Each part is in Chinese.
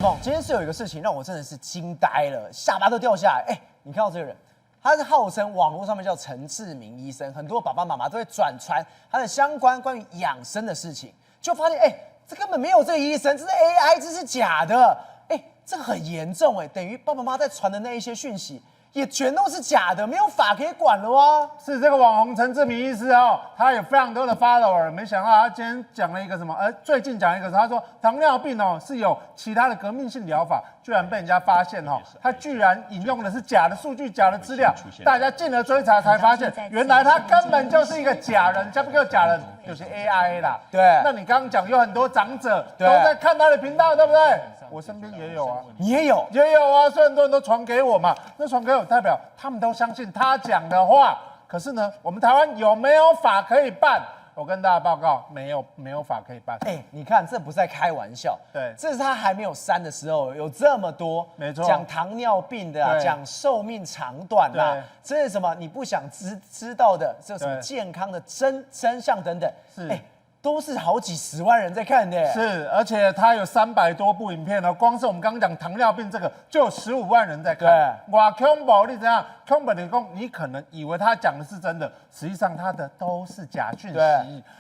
梦，今天是有一个事情让我真的是惊呆了，下巴都掉下来。你看到这个人，他是号称网络上面叫陈志明医生，很多爸爸妈妈都会转传他的相关关于养生的事情，就发现这根本没有这个医生，这是 AI， 这是假的。这个很严重等于爸爸妈妈在传的那一些讯息。也全都是假的，没有法可以管了啊！是这个网红陈志明医师哦，他有非常多的 follower， 没想到他今天讲了一个什么？最近讲一个，他说糖尿病哦是有其他的革命性疗法，居然被人家发现哦，他居然引用的是假的数据、假的资料，大家进而追查才发现，原来他根本就是一个假人，这不叫假人，就是 AI 啦。对，那你刚刚讲有很多长者都在看他的频道，对不对？我身边也有啊，你也有，也有啊，所以很多人都传给我嘛，那传给我代表他们都相信他讲的话。可是呢，我们台湾有没有法可以办？我跟大家报告，没有法可以办。你看这不是在开玩笑，对，这是他还没有删的时候，有这么多，没错，讲糖尿病的讲寿命长短啦，这是什么你不想知道的，这什么健康的真相等等，是。都是好几十万人在看的，是，而且他有300多部影片哦，光是我们刚刚讲糖尿病这个就有15万人在看。对，哇，恐怖！你怎样？恐怖的讲，你可能以为他讲的是真的，实际上他的都是假讯息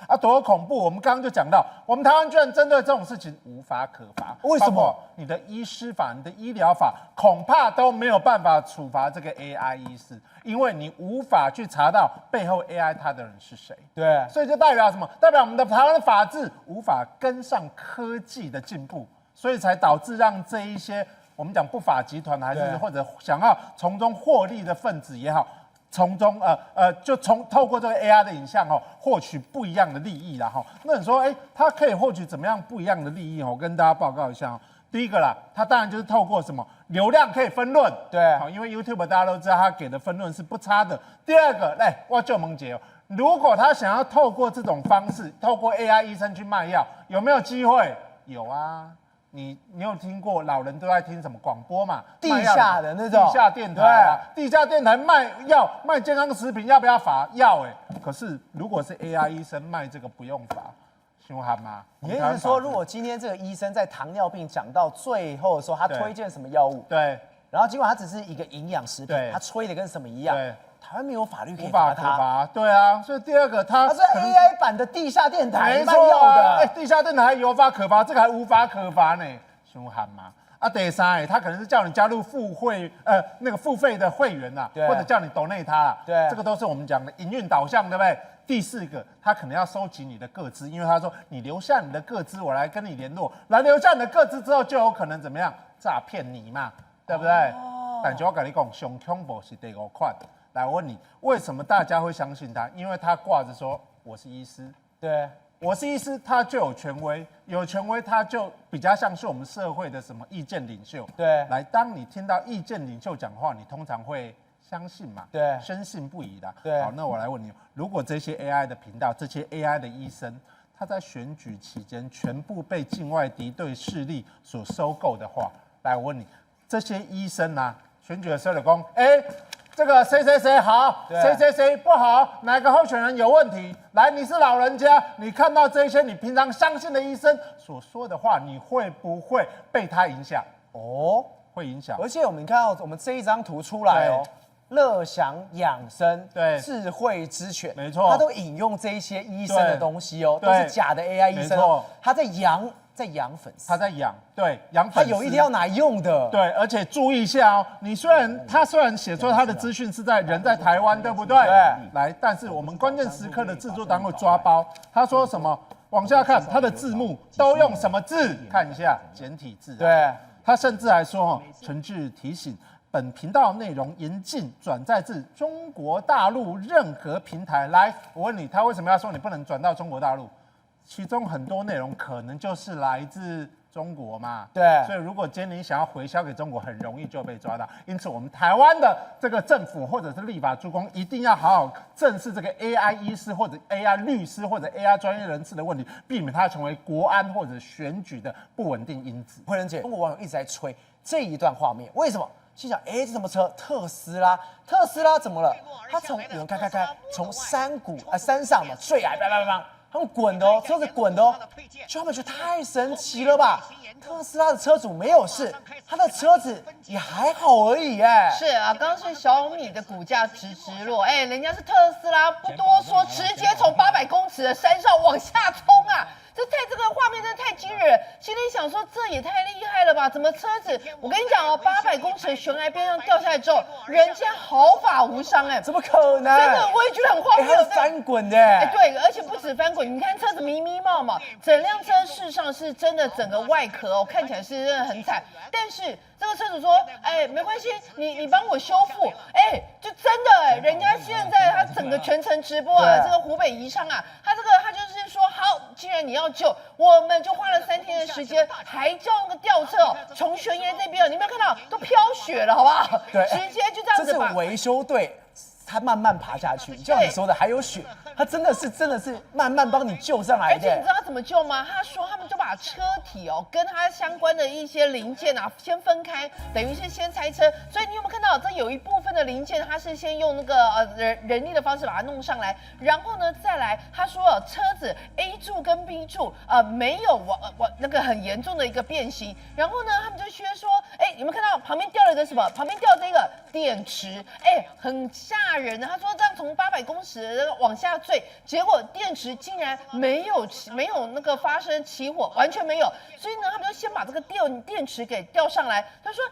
啊，多恐怖！我们刚刚就讲到，我们台湾居然针对这种事情无法可罚，为什么？你的医师法、你的医疗法恐怕都没有办法处罚这个 AI 医师，因为你无法去查到背后 AI 他的人是谁。对，所以就代表什么？代表我们的台湾的法治无法跟上科技的进步，所以才导致让这一些我们讲不法集团还是或者想要从中获利的分子也好，从中透过这个 AI 的影像获取不一样的利益啦那你说他可以获取怎么样不一样的利益我跟大家报告一下第一个啦，它当然就是透过什么流量可以分论，对，因为 YouTube 大家都知道它给的分论是不差的。第二个，我就萌姐如果他想要透过这种方式，透过 AI 医生去卖药，有没有机会？有啊，你有听过老人都在听什么广播嘛？地下的那种地下电台啊，地下电台卖药、卖健康食品要不要罚？要可是如果是 AI 医生卖这个不用罚。吗？你意思是说，如果今天这个医生在糖尿病讲到最后的时候，他推荐什么药物？对，然后尽管他只是一个营养食品，他吹的跟什么一样？对，台湾没有法律可以罚他。对啊，所以第二个他是 AI 版的地下电台卖药的，地下电台还有法可罚，这个还无法可罚呢，凶悍吗？第三，他可能是叫你加入付费的会员呐，或者叫你donate他啦，对，这个都是我们讲的营运导向，对不对？第四个，他可能要收集你的个资，因为他说你留下你的个资，我来跟你联络，来留下你的个资之后，就有可能怎么样诈骗你嘛，对不对？但就我跟你讲，上恐怖是第5款。来，我问你，为什么大家会相信他？因为他挂着说我是医师，对，我是医师，他就有权威，有权威他就比较像是我们社会的什么意见领袖。对，来，当你听到意见领袖讲话，你通常会相信嘛？对，深信不疑的。对，好，那我来问你，如果这些 AI 的频道，这些 AI 的医生，他在选举期间全部被境外敌对势力所收购的话，来，我问你，这些医生啊，选举的时候就说，这个谁谁谁好，谁谁谁不好，哪个候选人有问题？来，你是老人家，你看到这些你平常相信的医生所说的话，你会不会被他影响？会影响。而且我们看到我们这一张图出来乐享养生，对，智慧之泉，没错，他都引用这一些医生的东西都是假的 AI 医生他在养粉丝，他在养粉丝，他有一天要拿用的，对，而且注意一下他虽然写出他的资讯是人在台湾，对不对？对，来，但是我们关键时刻的制作单位抓包，他说什么？往下看，他的字幕都用什么字？看一下简体字，对，他甚至还说诚挚提醒。本频道内容严禁转载至中国大陆任何平台。来，我问你，他为什么要说你不能转到中国大陆？其中很多内容可能就是来自中国嘛。对，所以如果今天你想要回销给中国，很容易就被抓到。因此，我们台湾的这个政府或者是立法诸公，一定要好好正视这个 AI 医师或者 AI 律师或者 AI 专业人士的问题，避免它成为国安或者选举的不稳定因子。慧仁姐，中国网友一直在吹这一段画面，为什么？心想，这什么车？特斯拉？特斯拉怎么了？他从有人开，从山上嘛坠崖，他们滚的车子滚的就他们觉得太神奇了吧？特斯拉的车主没有事，他的车子也还好而已哎。是啊，刚刚是小米的股价直落，人家是特斯拉，不多说，直接从800公尺的山上往下冲啊！这个画面真的太惊人了，心里想说这也太厉害了吧？怎么车子？我跟你讲哦，800公尺的悬崖边上掉下来之后，人家毫发无伤怎么可能？真的，我也觉得很荒谬。它是翻滚的对，而且不止翻滚，你看车子迷迷冒冒，整辆车事实上是真的整个外壳看起来是真的很惨，但是这个车主说，没关系，你帮我修复，就真的人家现在他整个全程直播啊，这个湖北宜昌啊，他就是说好，既然你要救，我们就花了3天的时间，还叫那个吊车从悬崖这边，你有没有看到都飘雪了，好不好？对，直接就这样子把。这是维修队。他慢慢爬下去，就像你说的，还有雪，他真的是慢慢帮你救上来的。而且你知道他怎么救吗？他说他们就把车体跟它相关的一些零件啊先分开，等于是先拆车。所以你有没有看到这有一部分的零件，他是先用那个人力的方式把它弄上来，然后呢再来他说车子 A 柱跟 B 柱没有那个很严重的一个变形，然后呢他们就学说，有没有看到旁边掉了一个什么？旁边掉这个电池，很吓人。他说这样从800公尺往下坠，结果电池竟然没有那个发生起火，完全没有。所以呢，他们就先把这个电池给吊上来。他说，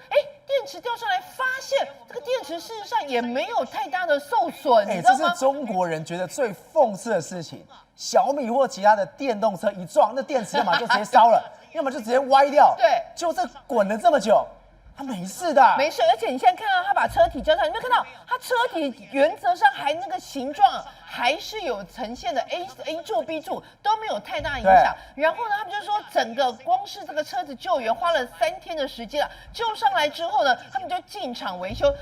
电池吊上来，发现这个电池事实上也没有太大的受损，你知道吗？这是中国人觉得最讽刺的事情。小米或其他的电动车一撞，那电池要么就直接烧了，要么就直接歪掉。对，就这滚了这么久。他没事的，没事，而且你现在看到他把车体交上，你没有看到他车体原则上还那个形状还是有呈现的 A 柱 B 柱都没有太大影响。然后呢，他们就说整个光是这个车子救援花了3天的时间啊，救上来之后呢，他们就进场维修，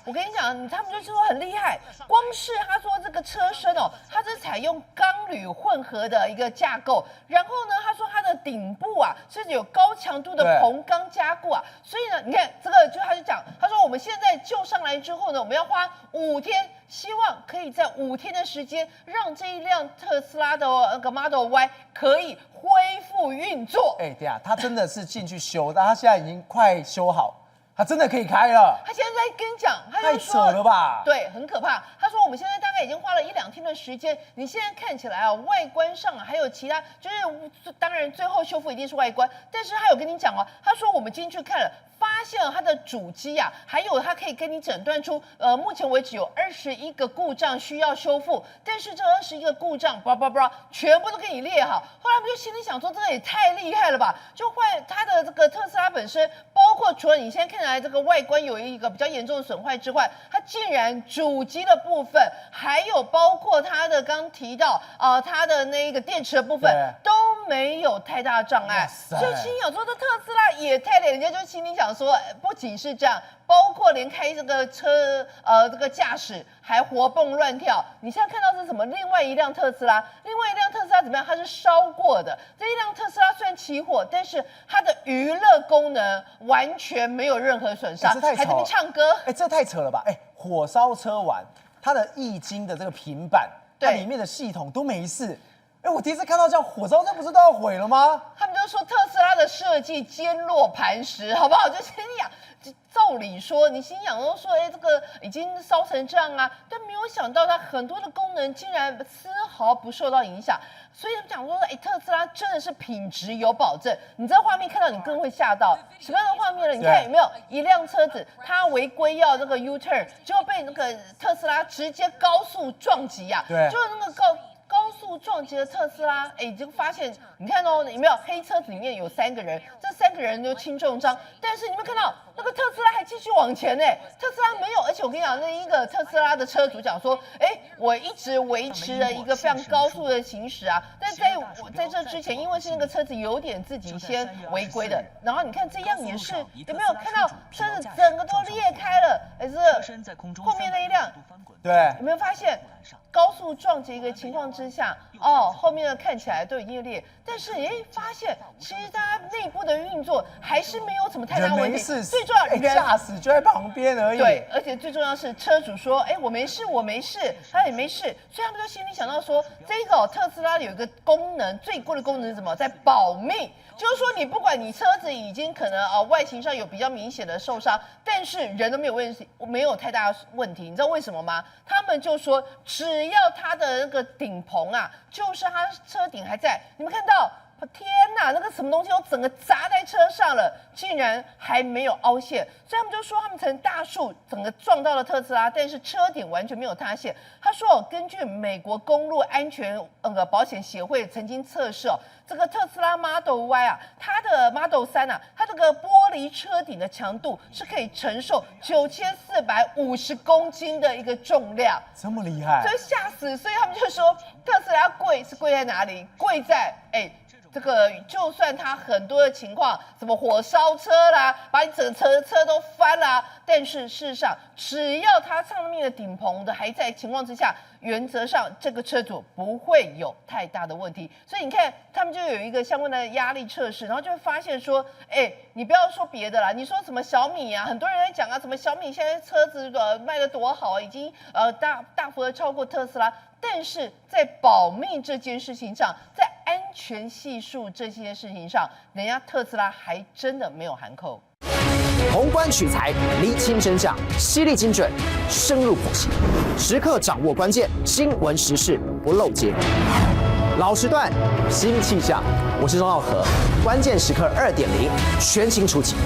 我跟你讲，他们就说很厉害，光是他说这个车身它是采用钢铝混合的一个架构，然后呢，他说它的顶部啊是有高强度的硼钢加固啊，所以呢，你看这个他就讲，他说我们现在救上来之后呢，我们要花5天，希望可以在5天的时间让这一辆特斯拉的那个 Model Y 可以恢复运作。对啊，他真的是进去修，但他现在已经快修好。他真的可以开了，他现在在跟你讲，他太扯了吧？对，很可怕。他说我们现在大概已经花了1-2天的时间，你现在看起来外观上还有其他，就是当然最后修复一定是外观，但是他有跟你讲他说我们进去看了。发现了它的主机啊，还有它可以跟你诊断出，目前为止有21个故障需要修复，但是这21个故障，全部都给你列好。后来我们就心里想说，这个也太厉害了吧！就坏它的这个特斯拉本身，包括除了你现在看起来这个外观有一个比较严重的损坏之外，它竟然主机的部分，还有包括它的刚提到它的那个电池的部分都没有太大障碍。所以心想说，这特斯拉也太厉害，人家就心里想。说不仅是这样，包括连开这个车，这个驾驶还活蹦乱跳。你现在看到是什么？另外一辆特斯拉怎么样？它是烧过的。这一辆特斯拉虽然起火，但是它的娱乐功能完全没有任何损伤，还在那边唱歌。这太扯了吧！火烧车完，它的液晶的这个平板，它里面的系统都没事。我第一次看到这样火烧车，不是都要毁了吗？他们就说特斯拉的设计坚若磐石，好不好？就心想，照理说，你心想都说，这个已经烧成这样啊，但没有想到它很多的功能竟然丝毫不受到影响。所以讲说，特斯拉真的是品质有保证。你这画面看到，你更会吓到。什么样的画面呢？你看有没有一辆车子，它违规要这个 U-turn， 就被那个特斯拉直接高速撞击啊？对，就是那个高速撞击的特斯拉，就发现你看有没有黑车子里面有3个人，这3个人都轻重伤，但是你们看到那个特斯拉还继续往前特斯拉没有，而且我跟你讲，那一个特斯拉的车主讲说，我一直维持了一个非常高速的行驶啊，但在这之前，因为是那个车子有点自己先违规的，然后你看这样也是，有没有看到车子整个都裂开了？这后面那一辆。对，有没有发现高速撞击一个情况之下，后面的看起来都已经裂，但是发现其实它内部的运作还是没有什么太大问题。最重要，人驾驶就在旁边而已。对，而且最重要是车主说，我没事，我没事，他也没事，所以他们就心里想到说，这个特斯拉有一个功能，最贵的功能是什么？在保命。就是说，你不管你车子已经可能外形上有比较明显的受伤，但是人都没有问题，没有太大的问题。你知道为什么吗？他们就说，只要它的那个顶棚啊，就是它车顶还在，你们看到。天哪，那个什么东西都整个砸在车上了，竟然还没有凹陷，所以他们就说他们从大树整个撞到了特斯拉，但是车顶完全没有塌陷。他说，根据美国公路安全保险协会曾经测试这个特斯拉 Model Y 啊，它的 Model 3啊，它这个玻璃车顶的强度是可以承受9450公斤的一个重量，这么厉害，所以吓死。所以他们就说特斯拉贵是贵在哪里？贵在这个就算它很多的情况，什么火烧车啦，把你整个车都翻啦，但是事实上，只要它上面的顶棚的还在情况之下，原则上这个车主不会有太大的问题。所以你看，他们就有一个相关的压力测试，然后就会发现说，你不要说别的啦，你说什么小米啊，很多人在讲啊，什么小米现在车子卖得多好啊，已经大幅的超过特斯拉。但是在保命这件事情上，在安全系数这些事情上，人家特斯拉还真的没有含扣。宏观取材，厘清真相，犀利精准，深入剖析，时刻掌握关键，新闻时事不漏接。老时段，新气象，我是钟浩和，关键时刻2.0全新出击。